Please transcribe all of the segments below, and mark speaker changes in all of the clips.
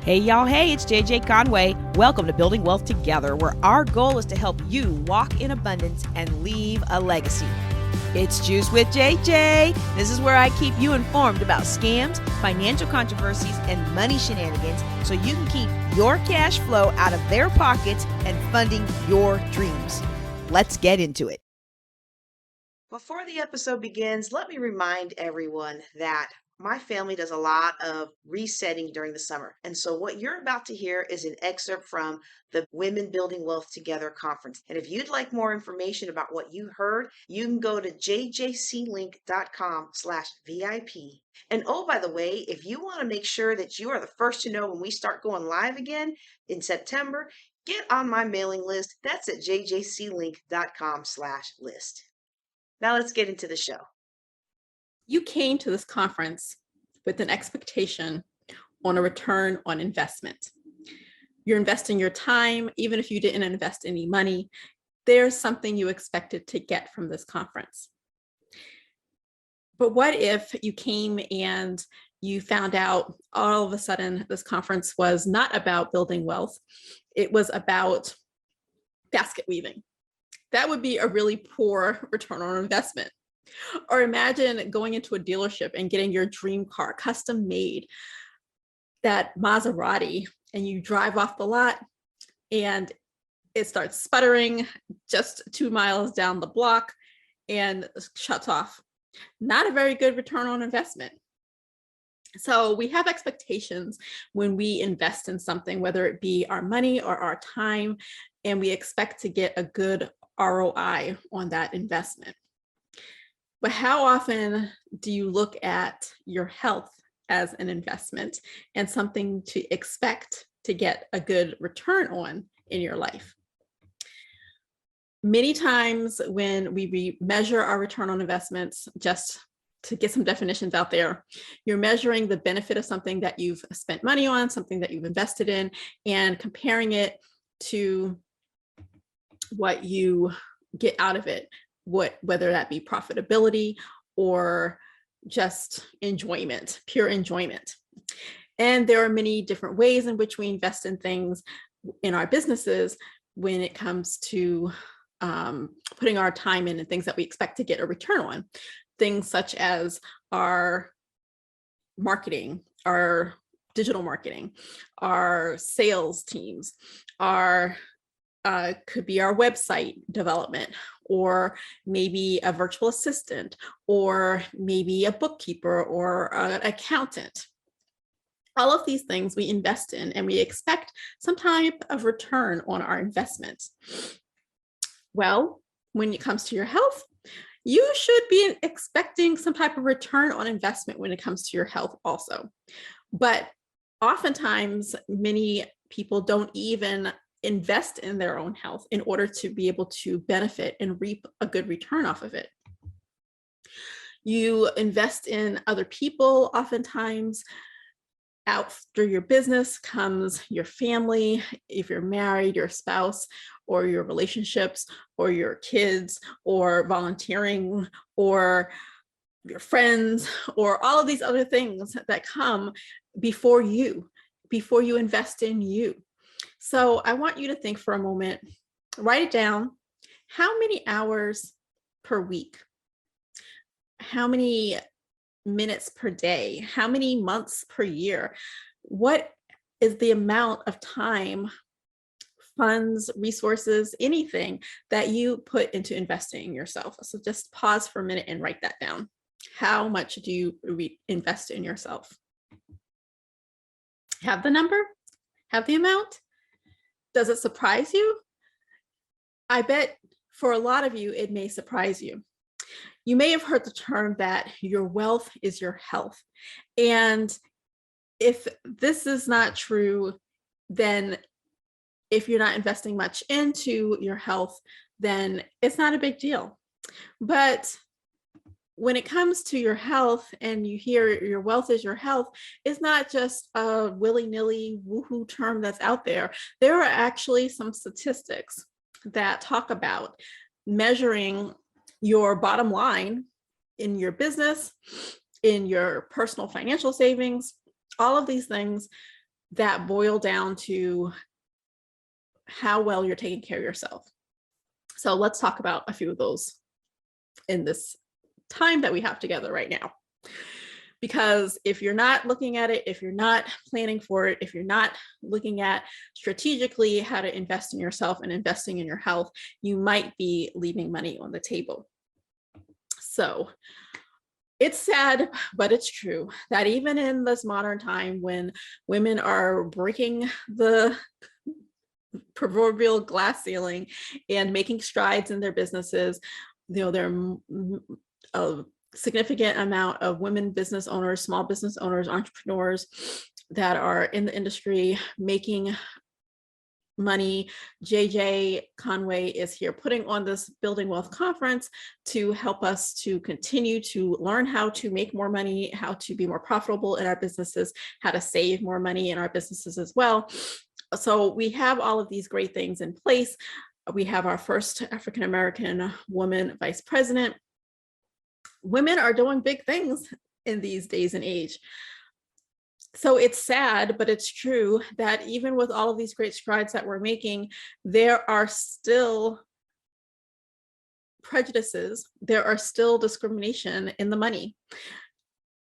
Speaker 1: Hey y'all, hey, it's JJ Conway. Welcome to Building Wealth Together, where our goal is to help you walk in abundance and leave a legacy. It's Juice with JJ. This is where I keep you informed about scams, financial controversies, and money shenanigans so you can keep your cash flow out of their pockets and funding your dreams. Let's get into it. Before the episode begins, let me remind everyone that my family does a lot of resetting during the summer. And so what you're about to hear is an excerpt from the Women Building Wealth Together conference. And if you'd like more information about what you heard, you can go to jjclink.com/VIP. And oh, by the way, if you want to make sure that you are the first to know when we start going live again in September, get on my mailing list. That's at jjclink.com/list. Now let's get into the show.
Speaker 2: You came to this conference with an expectation on a return on investment. You're investing your time, even if you didn't invest any money, there's something you expected to get from this conference. But what if you came and you found out all of a sudden this conference was not about building wealth, it was about basket weaving? That would be a really poor return on investment. Or imagine going into a dealership and getting your dream car custom made, that Maserati, and you drive off the lot and it starts sputtering just 2 miles down the block and shuts off. Not a very good return on investment. So we have expectations when we invest in something, whether it be our money or our time, and we expect to get a good ROI on that investment. But how often do you look at your health as an investment and something to expect to get a good return on in your life? Many times when we measure our return on investments, just to get some definitions out there, you're measuring the benefit of something that you've spent money on, something that you've invested in, and comparing it to what you get out of it. Whether that be profitability or just enjoyment, pure enjoyment. And there are many different ways in which we invest in things in our businesses when it comes to putting our time in and things that we expect to get a return on. Things such as our marketing, our digital marketing, our sales teams, could be our website development, or maybe a virtual assistant, or maybe a bookkeeper or an accountant. All of these things we invest in and we expect some type of return on our investments. Well, when it comes to your health, you should be expecting some type of return on investment when it comes to your health also. But oftentimes, many people don't even invest in their own health in order to be able to benefit and reap a good return off of it. You invest in other people. Oftentimes, after your business comes your family, if you're married, your spouse, or your relationships, or your kids, or volunteering, or your friends, or all of these other things that come before you invest in you. So I want you to think for a moment, write it down. How many hours per week? How many minutes per day? How many months per year? What is the amount of time, funds, resources, anything that you put into investing in yourself? So just pause for a minute and write that down. How much do you invest in yourself? Have the number? Have the amount? Does it surprise you? I bet for a lot of you, it may surprise you. You may have heard the term that your wealth is your health. And if this is not true, then if you're not investing much into your health, then it's not a big deal. But when it comes to your health and you hear your wealth is your health, it's not just a willy-nilly woohoo term that's out there. There are actually some statistics that talk about measuring your bottom line in your business, in your personal financial savings, all of these things that boil down to how well you're taking care of yourself. So let's talk about a few of those in this time that we have together right now. Because if you're not looking at it, if you're not planning for it, if you're not looking at strategically how to invest in yourself and investing in your health, you might be leaving money on the table. So it's sad, but it's true that even in this modern time when women are breaking the proverbial glass ceiling and making strides in their businesses, there are a significant amount of women business owners, small business owners, entrepreneurs that are in the industry making money. JJ Conway is here putting on this Building Wealth conference to help us to continue to learn how to make more money, how to be more profitable in our businesses, how to save more money in our businesses as well. So we have all of these great things in place. We have our first African-American woman vice president. Women are doing big things in these days and age. So it's sad, but it's true that even with all of these great strides that we're making, there are still prejudices, there are still discrimination in the money.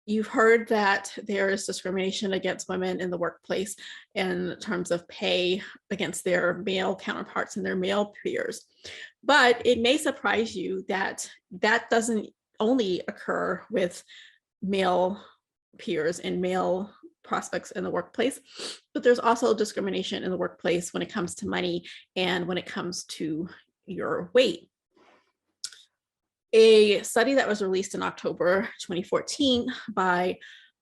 Speaker 2: You've heard that there is discrimination against women in the workplace in terms of pay against their male counterparts and their male peers. But it may surprise you that that doesn't only occur with male peers and male prospects in the workplace, but there's also discrimination in the workplace when it comes to money and when it comes to your weight. A study that was released in October 2014 by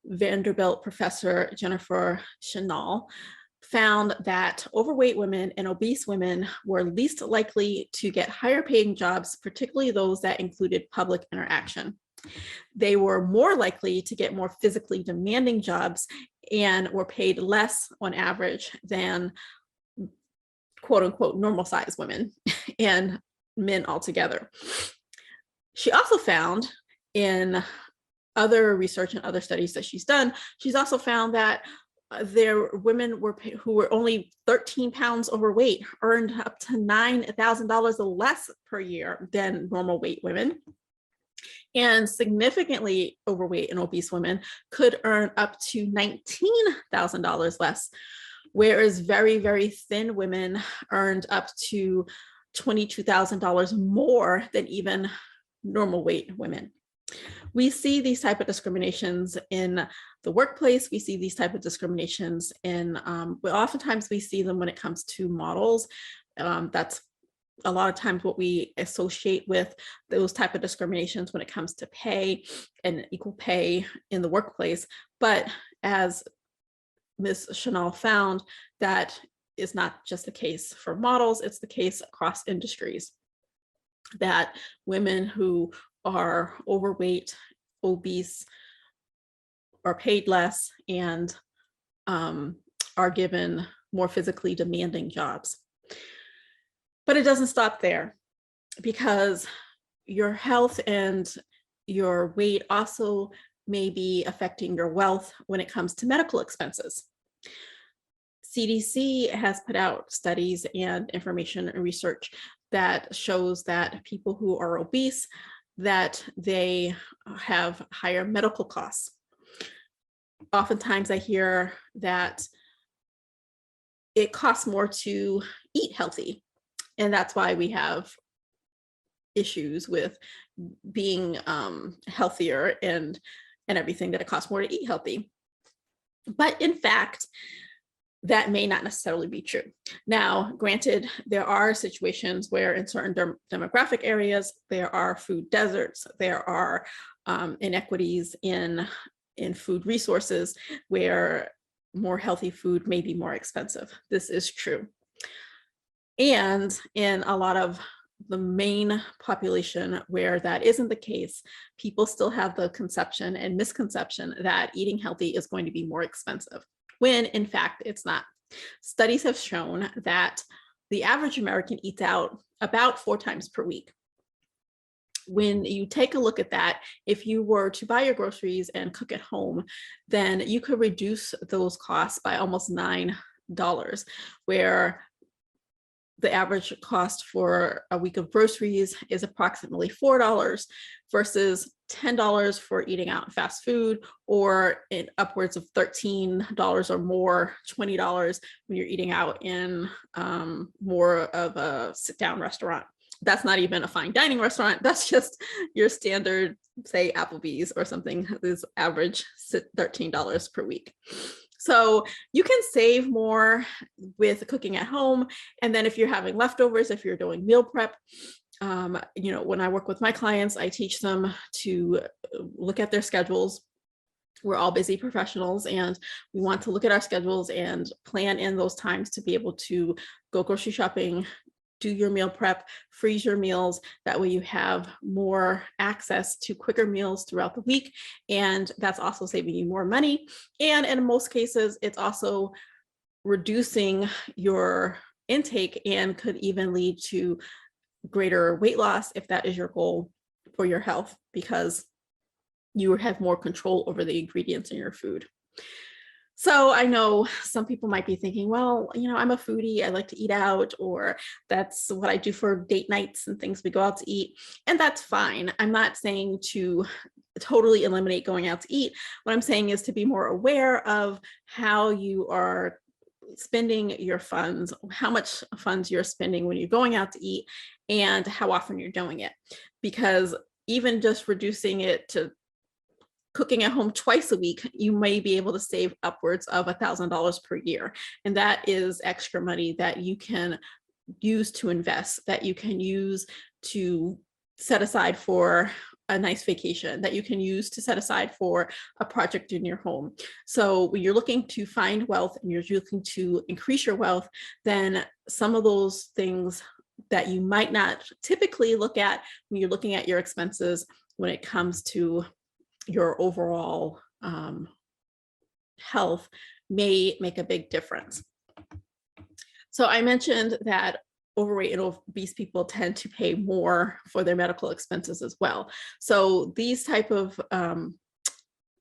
Speaker 2: Vanderbilt professor Jennifer Chenal found that overweight women and obese women were least likely to get higher paying jobs, particularly those that included public interaction. They were more likely to get more physically demanding jobs and were paid less on average than quote unquote normal sized women and men altogether. She also found in other research and other studies that she's done, she's also found that there women who were only 13 pounds overweight earned up to $9,000 less per year than normal weight women. And significantly overweight and obese women could earn up to $19,000 less, whereas very, very thin women earned up to $22,000 more than even normal weight women. We see these type of discriminations in the workplace. We see these type of discriminations in, but oftentimes we see them when it comes to models. That's a lot of times what we associate with those type of discriminations when it comes to pay and equal pay in the workplace. But as Ms. Chenal found, that is not just the case for models, it's the case across industries, that women who are overweight, obese, are paid less and are given more physically demanding jobs. But it doesn't stop there, because your health and your weight also may be affecting your wealth when it comes to medical expenses. CDC has put out studies and information and research that shows that people who are obese, that they have higher medical costs. Oftentimes I hear that it costs more to eat healthy. And that's why we have issues with being healthier and everything, that it costs more to eat healthy. But in fact, that may not necessarily be true. Now, granted, there are situations where in certain demographic areas, there are food deserts, there are inequities in food resources where more healthy food may be more expensive. This is true. And in a lot of the main population where that isn't the case, people still have the conception and misconception that eating healthy is going to be more expensive, when in fact it's not. Studies have shown that the average American eats out about 4 times per week. when you take a look at that, if you were to buy your groceries and cook at home, then you could reduce those costs by almost $9, where the average cost for a week of groceries is approximately $4 versus $10 for eating out fast food, or upwards of $13 or more, $20 when you're eating out in more of a sit-down restaurant. That's not even a fine dining restaurant. That's just your standard, say, Applebee's or something. Is average $13 per week. So you can save more with cooking at home. And then if you're having leftovers, if you're doing meal prep, when I work with my clients, I teach them to look at their schedules. We're all busy professionals, and we want to look at our schedules and plan in those times to be able to go grocery shopping, do your meal prep, freeze your meals. That way you have more access to quicker meals throughout the week. And that's also saving you more money. And in most cases, it's also reducing your intake and could even lead to greater weight loss if that is your goal for your health, because you have more control over the ingredients in your food. So I know some people might be thinking, well, I'm a foodie, I like to eat out, or that's what I do for date nights and things, we go out to eat, and that's fine. I'm not saying to totally eliminate going out to eat. What I'm saying is to be more aware of how you are spending your funds, how much funds you're spending when you're going out to eat, and how often you're doing it. Because even just reducing it to cooking at home twice a week, you may be able to save upwards of $1,000 per year. And that is extra money that you can use to invest, that you can use to set aside for a nice vacation, that you can use to set aside for a project in your home. So when you're looking to find wealth and you're looking to increase your wealth, then some of those things that you might not typically look at when you're looking at your expenses when it comes to your overall health may make a big difference. So I mentioned that overweight and obese people tend to pay more for their medical expenses as well. So these type of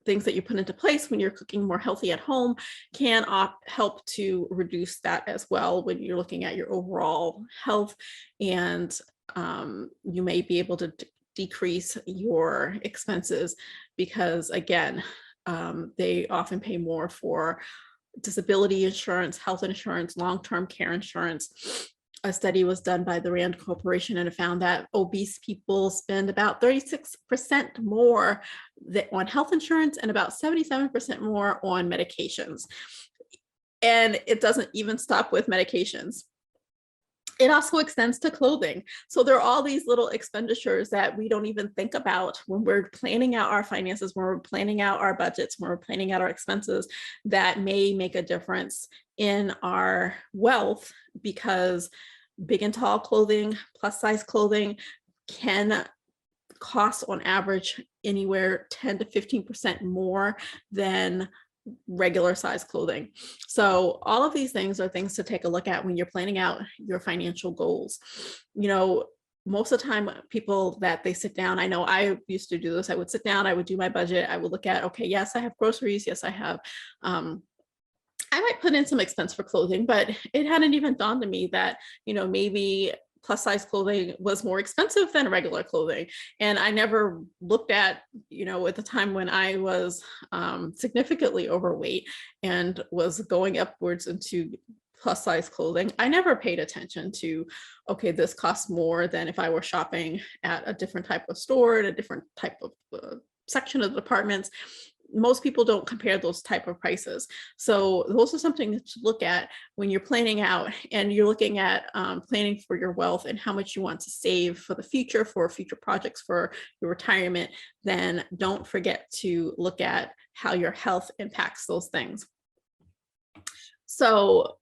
Speaker 2: things that you put into place when you're cooking more healthy at home can help to reduce that as well when you're looking at your overall health, and you may be able to decrease your expenses because, again, they often pay more for disability insurance, health insurance, long-term care insurance. A study was done by the Rand Corporation and it found that obese people spend about 36% more on health insurance and about 77% more on medications. And it doesn't even stop with medications. It also extends to clothing. So there are all these little expenditures that we don't even think about when we're planning out our finances, when we're planning out our budgets, when we're planning out our expenses, that may make a difference in our wealth, because big and tall clothing, plus size clothing can cost on average anywhere 10 to 15% more than regular size clothing. So all of these things are things to take a look at when you're planning out your financial goals. Most of the time people that they sit down, I know I used to do this, I would sit down, I would do my budget, I would look at, okay, yes, I have groceries, yes, I have, I might put in some expense for clothing, but it hadn't even dawned on me that, maybe plus size clothing was more expensive than regular clothing. And I never looked at, at the time when I was significantly overweight and was going upwards into plus size clothing, I never paid attention to, okay, this costs more than if I were shopping at a different type of store, in a different type of section of the departments. Most people don't compare those type of prices. So those are something to look at when you're planning out and you're looking at planning for your wealth and how much you want to save for the future, for future projects, for your retirement. Then don't forget to look at how your health impacts those things. So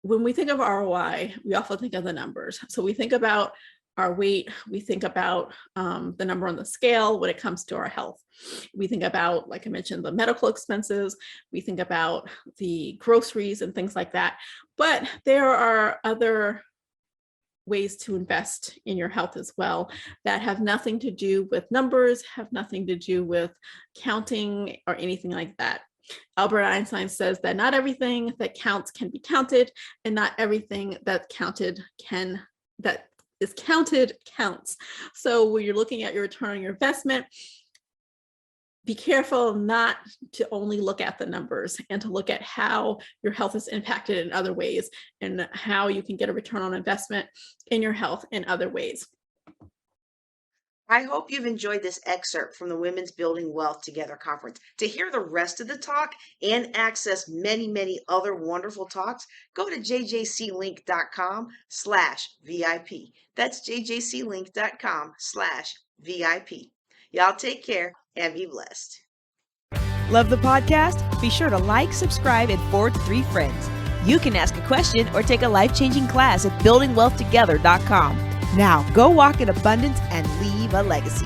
Speaker 2: when we think of ROI, we often think of the numbers. So we think about our weight, we think about the number on the scale when it comes to our health. We think about, like I mentioned, the medical expenses, we think about the groceries and things like that. But there are other ways to invest in your health as well that have nothing to do with numbers, have nothing to do with counting or anything like that. Albert Einstein says that not everything that counts can be counted, and not everything that is counted counts. So when you're looking at your return on your investment, be careful not to only look at the numbers and to look at how your health is impacted in other ways and how you can get a return on investment in your health in other ways.
Speaker 3: I hope you've enjoyed this excerpt from the Women's Building Wealth Together conference. To hear the rest of the talk and access many, many other wonderful talks, go to jjclink.com/VIP. That's jjclink.com/VIP. Y'all take care and be blessed.
Speaker 1: Love the podcast? Be sure to like, subscribe, and forward to 3 friends. You can ask a question or take a life-changing class at buildingwealthtogether.com. Now, go walk in abundance and leave a legacy.